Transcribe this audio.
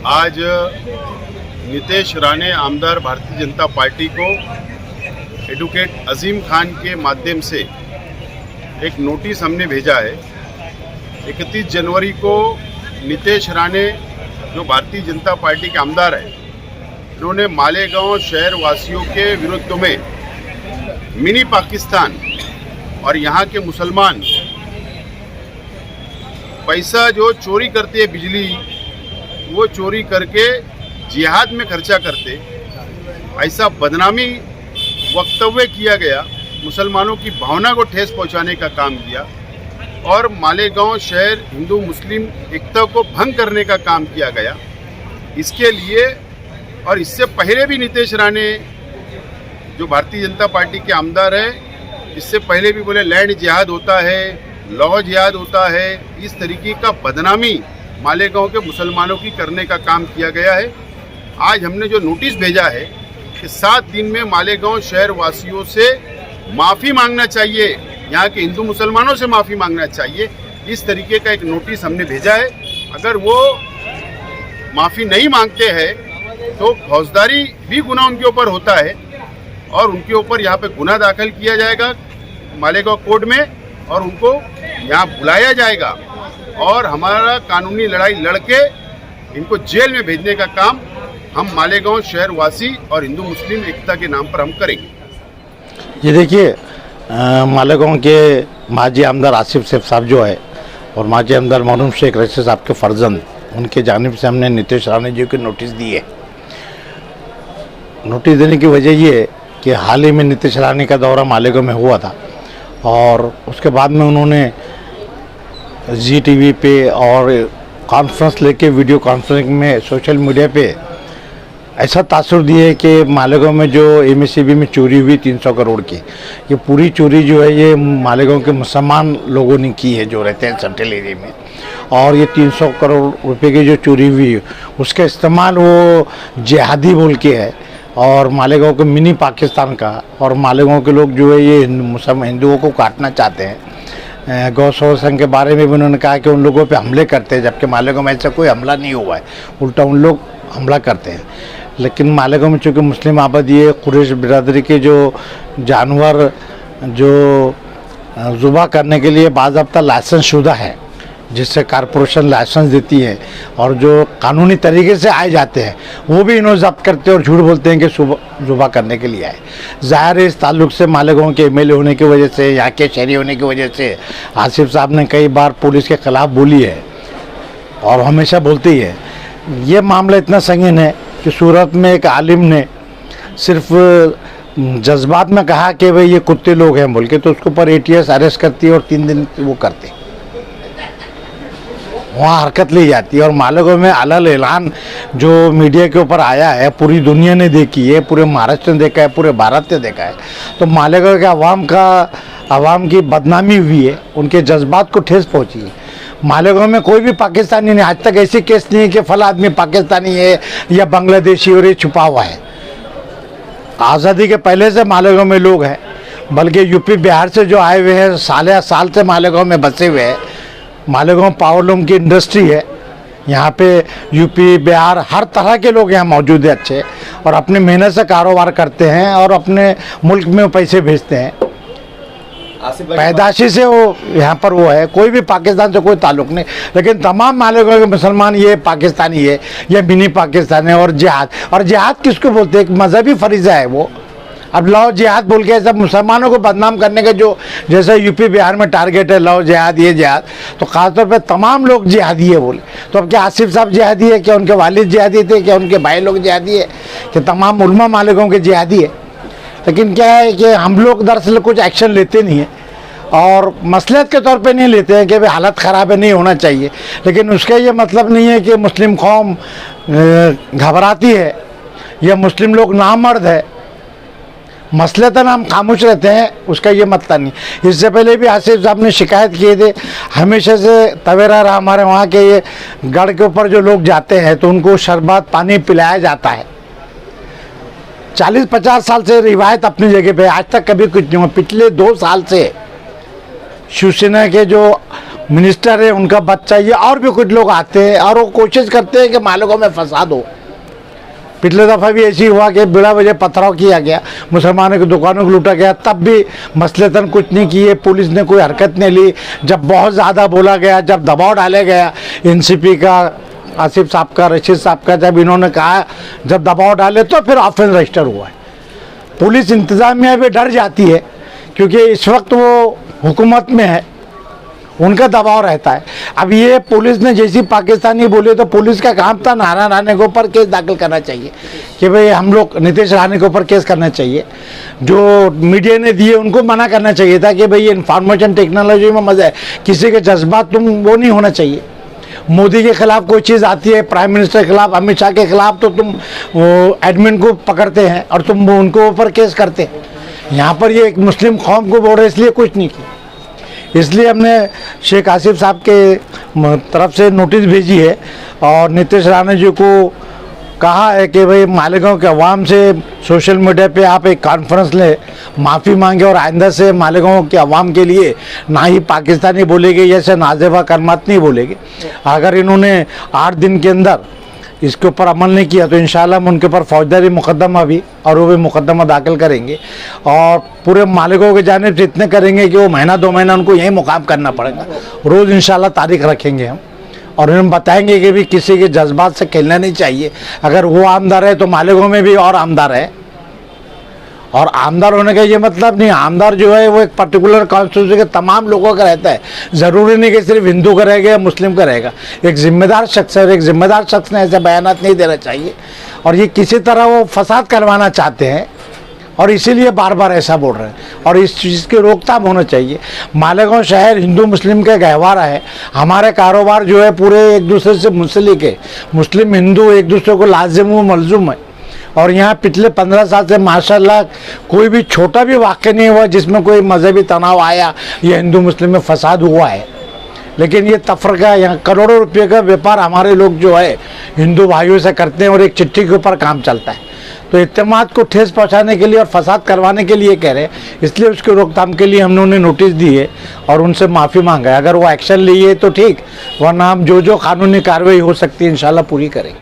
आज नितेश राणे आमदार भारतीय जनता पार्टी को एडवोकेट अजीम खान के माध्यम से एक नोटिस हमने भेजा है। 31 जनवरी को नितेश राणे जो भारतीय जनता पार्टी के आमदार हैं, उन्होंने मालेगांव शहर वासियों के विरुद्ध में मिनी पाकिस्तान और यहाँ के मुसलमान पैसा जो चोरी करते हैं, बिजली वो चोरी करके जिहाद में खर्चा करते, ऐसा बदनामी वक्तव्य किया गया, मुसलमानों की भावना को ठेस पहुंचाने का काम किया और मालेगांव शहर हिंदू मुस्लिम एकता को भंग करने का काम किया गया। इसके लिए और इससे पहले भी नितेश राणे जो भारतीय जनता पार्टी के आमदार हैं, इससे पहले भी बोले लैंड जिहाद होता है, लॉ जिहाद होता है, इस तरीके का बदनामी मालेगांव के मुसलमानों की करने का काम किया गया है। आज हमने जो नोटिस भेजा है कि 7 दिन में मालेगांव शहर वासियों से माफ़ी मांगना चाहिए, यहाँ के हिंदू मुसलमानों से माफ़ी मांगना चाहिए, इस तरीके का एक नोटिस हमने भेजा है। अगर वो माफ़ी नहीं मांगते हैं तो फौजदारी भी गुनाह उनके ऊपर होता है और उनके ऊपर यहाँ पे गुनाह दाखिल किया जाएगा मालेगांव कोर्ट में और उनको यहाँ बुलाया जाएगा और हमारा कानूनी लड़ाई लड़के इनको जेल में भेजने का काम हम मालेगांव शहर वासी और हिंदू मुस्लिम एकता के नाम पर हम करेंगे। ये देखिए, मालेगांव के माजी आमदार आसिफ शेख साहब जो है और माजी आमदार मरहूम शेख रशीद साहब के फर्जंद, उनके जानिब से हमने नितेश राणे जी को नोटिस दी है। नोटिस देने की वजह ये है कि हाल ही में नितेश राणे का दौरा मालेगांव में हुआ था और उसके बाद में उन्होंने जी टीवी पे और कॉन्फ्रेंस लेके वीडियो कॉन्फ्रेंसिंग में सोशल मीडिया पे ऐसा तासुर दिए कि मालेगांव में जो एमएससीबी में चोरी हुई 300 करोड़ की, ये पूरी चोरी जो है ये मालेगांव के मुसलमान लोगों ने की है जो रहते हैं सेंट्रल एरिया में, और ये 300 करोड़ रुपए की जो चोरी हुई है उसका इस्तेमाल वो जिहादी बोल के है और मालेगांव के मिनी पाकिस्तान का, और मालेगांव के लोग जो है ये हिंदुओं को काटना चाहते हैं। गौ संघ के बारे में भी उन्होंने कहा कि उन लोगों पे हमले करते हैं, जबकि मालेगांव में ऐसा कोई हमला नहीं हुआ है, उल्टा उन लोग हमला करते हैं। लेकिन मालेगांव में चूँकि मुस्लिम आबादी है, कुरैश बिरादरी के जो जानवर जो ज़ुबा करने के लिए बाज़ाब्ता लाइसेंस शुदा है, जिससे कारपोरेशन लाइसेंस देती है और जो कानूनी तरीके से आए जाते हैं वो भी इन्हों जब्त करते हैं और झूठ बोलते हैं कि ज़ुबा करने के लिए आए। ज़ाहिर है इस ताल्लुक से मालेगांव के एमएलए होने की वजह से, यहाँ के शहरी होने की वजह से आसिफ साहब ने कई बार पुलिस के ख़िलाफ़ बोली है और हमेशा बोलते ही है। ये मामला इतना संगीन है कि सूरत में एक आलिम ने सिर्फ जज्बात में कहा कि भाई ये कुत्ते लोग हैं बोल के, तो उसके ऊपर ATS अरेस्ट करती है और 3 दिन वो करते वहाँ हरकत ली जाती है। और मालेगांव में अलग ऐलान जो मीडिया के ऊपर आया है, पूरी दुनिया ने देखी है, पूरे महाराष्ट्र ने देखा है, पूरे भारत ने देखा है, तो मालेगांव के आवाम की बदनामी हुई है, उनके जज्बात को ठेस पहुँची है। मालेगांव में कोई भी पाकिस्तानी नहीं, आज तक ऐसी केस नहीं है कि फला आदमी पाकिस्तानी है या बांग्लादेशी और ये छुपा हुआ है। आज़ादी के पहले से मालेगांव में लोग हैं, बल्कि यूपी बिहार से जो आए हुए हैं, साल से मालेगांव में बसे हुए हैं। मालेगांव पावरलूम की इंडस्ट्री है, यहाँ पे यूपी बिहार हर तरह के लोग यहाँ मौजूद हैं अच्छे, और अपनी मेहनत से कारोबार करते हैं और अपने मुल्क में पैसे भेजते हैं। पैदाशी से वो यहाँ पर वो है, कोई भी पाकिस्तान से कोई ताल्लुक़ नहीं। लेकिन तमाम मालेगांव के मुसलमान ये पाकिस्तानी है, ये मिनी पाकिस्तान है। और जिहाद किसको बोलते हैं? एक मजहबी फरीज़ा है वो। अब लव जिहाद बोल के सब मुसलमानों को बदनाम करने का जो जैसे यूपी बिहार में टारगेट है, लव जिहाद ये जिहाद, तो ख़ासतौर पे तमाम लोग जिहादी है बोले। तो अब क्या आसिफ साहब जिहादी है? क्या उनके वालिद जिहादी थे? क्या उनके भाई लोग जिहादी है? कि तमाम उलमा मालेगांव के जिहादी है? लेकिन क्या है कि हम लोग दरअसल कुछ एक्शन लेते नहीं हैं और मसलहत के तौर पे नहीं लेते हैं कि भाई हालत ख़राब है, नहीं होना चाहिए। लेकिन उसका ये मतलब नहीं है कि मुस्लिम कौम घबराती है या मुस्लिम लोग नामर्द है, मसलतन हम खामोश रहते हैं, उसका ये मतलब नहीं। इससे पहले भी आसिफ साहब ने शिकायत किए थे, हमेशा से तवेरा रहा हमारे वहाँ के ये गढ़ के ऊपर जो लोग जाते हैं तो उनको शरबत पानी पिलाया जाता है। 40-50 साल से रिवायत अपनी जगह पे, आज तक कभी कुछ नहीं हुआ। पिछले 2 साल से शिवसेना के जो मिनिस्टर है, उनका बच्चा, ये और भी कुछ लोग आते हैं और वो कोशिश करते हैं कि मालिकों में फसाद हो। पिछले दफ़ा भी ऐसी हुआ कि बिना वजह पथराव किया गया, मुसलमानों की दुकानों को लूटा गया, तब भी मसलतन कुछ नहीं किए, पुलिस ने कोई हरकत नहीं ली। जब बहुत ज़्यादा बोला गया, जब दबाव डाला गया एनसीपी का, आसिफ साहब का, रशीद साहब का, जब इन्होंने कहा, जब दबाव डाले तो फिर ऑफेंस रजिस्टर हुआ है। पुलिस इंतज़ामिया भी डर जाती है क्योंकि इस वक्त वो हुकूमत में है, उनका दबाव रहता है। अब ये पुलिस ने जैसी पाकिस्तानी बोले तो पुलिस का काम था नारायण राणे के ऊपर केस दाखिल करना चाहिए कि भाई हम लोग नीतीश राणे के ऊपर केस करना चाहिए। जो मीडिया ने दिए उनको मना करना चाहिए था कि भाई ये इंफॉर्मेशन टेक्नोलॉजी में मज़ा है, किसी के जज्बात तुम वो नहीं होना चाहिए। मोदी के खिलाफ कोई चीज़ आती है, प्राइम मिनिस्टर के खिलाफ, अमित शाह के खिलाफ, तो तुम वो एडमिन को पकड़ते हैं और तुम उनको ऊपर केस करते हैं। यहाँ पर ये एक मुस्लिम कौम को बोल रहे इसलिए कुछ नहीं किया। इसलिए हमने शेख आसिफ साहब के तरफ से नोटिस भेजी है और नीतीश राणे जी को कहा है कि भाई मालेगांव के अवाम से सोशल मीडिया पे आप एक कॉन्फ्रेंस लें, माफ़ी मांगे और आइंदा से मालेगांव के अवाम के लिए ना ही पाकिस्तानी बोलेंगे या से नाजेबा कलमात नहीं बोलेंगे। अगर इन्होंने 8 दिन के अंदर इसके ऊपर अमल नहीं किया तो इंशाल्लाह हम उनके ऊपर फौजदारी मुकदमा भी और वो भी मुकदमा दाखिल करेंगे और पूरे मालिकों के जानिब से इतने करेंगे कि वो महीना 2 महीना उनको यहीं मुकाम करना पड़ेगा। रोज़ इंशाल्लाह तारीख रखेंगे हम और उन्हें बताएंगे कि भी किसी के जज्बात से खेलना नहीं चाहिए। अगर वो आमदार है तो मालिकों में भी और आमदार है, और आमदार होने का ये मतलब नहीं, आमदार जो है वो एक पर्टिकुलर कॉन्स्टिट्यूंसी के तमाम लोगों का रहता है। ज़रूरी नहीं कि सिर्फ हिंदू का रहेगा या मुस्लिम का रहेगा। एक जिम्मेदार शख्स है और एक जिम्मेदार शख्स ने ऐसे बयानात नहीं देना चाहिए और ये किसी तरह वो फसाद करवाना चाहते हैं और इसीलिए बार बार ऐसा बोल रहे हैं और इस चीज़ की रोकथाम होना चाहिए। मालेगांव शहर हिंदू मुस्लिम का गहवारा है। हमारे कारोबार जो है पूरे एक दूसरे से मुंसलिक है। मुस्लिम हिंदू एक दूसरे को लाजिम व मलजूम है और यहाँ पिछले 15 साल से माशाल्लाह कोई भी छोटा भी वाक़या नहीं हुआ जिसमें कोई मजहबी तनाव आया या हिंदू मुस्लिम में फसाद हुआ है। लेकिन ये तफरका, यहाँ करोड़ों रुपये का व्यापार हमारे लोग जो है हिंदू भाइयों से करते हैं और एक चिट्ठी के ऊपर काम चलता है। तो इत्तेमाद को ठेस पहुँचाने के लिए और फसाद करवाने के लिए कह रहे हैं, इसलिए उसकी रोकथाम के लिए हमने उन्हें नोटिस दी है और उनसे माफ़ी मांगा है। अगर वो एक्शन लिए तो ठीक, वरना हम जो कानूनी कार्रवाई हो सकती है इंशाल्लाह पूरी करेंगे।